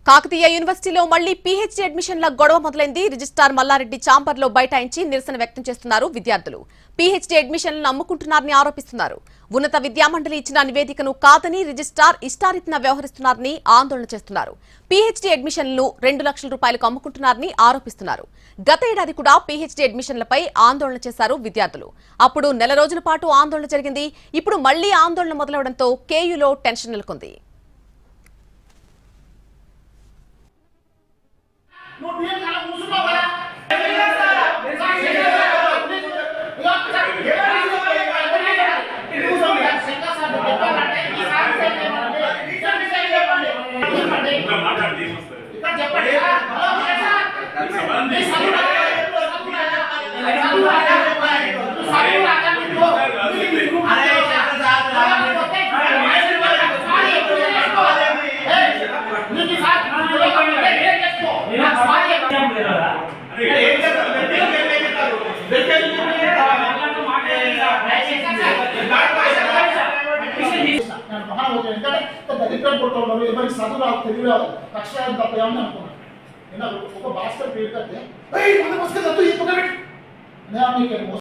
కాకతీయ యూనివర్సిటీలో మళ్లీ పీహెచ్డీ అడ్మిషన్ల గొడవ మొదలైంది. రిజిస్ట్రార్ మల్లారెడ్డి చాంబర్లో బైఠాయించి నిరసన వ్యక్తం చేస్తున్నారు విద్యార్థులు. పీహెచ్డీ అడ్మిషన్లను అమ్ముకుంటున్నారని ఆరోపిస్తున్నారు. ఉన్నత విద్యామండలి ఇచ్చిన నివేదికను కాదని రిజిస్ట్రార్ ఇష్టారీతిన వ్యవహరిస్తున్నారని ఆందోళన చేస్తున్నారు. పీహెచ్డీ అడ్మిషన్లను 2 లక్షల రూపాయలకు అమ్ముకుంటున్నారని ఆరోపిస్తున్నారు. గత ఏడాది కూడా పీహెచ్డీ అడ్మిషన్లపై ఆందోళన చేశారు విద్యార్థులు. అప్పుడు నెల రోజుల పాటు ఆందోళన జరిగింది. ఇప్పుడు మళ్లీ ఆందోళన మొదలవడంతో కేయూలో టెన్షన్ నెలకొంది. ఎవరికి చదువు రాదు, తెలుగు రాదు, కష్టాలు తప్పేమని అనుకున్నాను. ఒక భాస్కర్ పేరు కడితే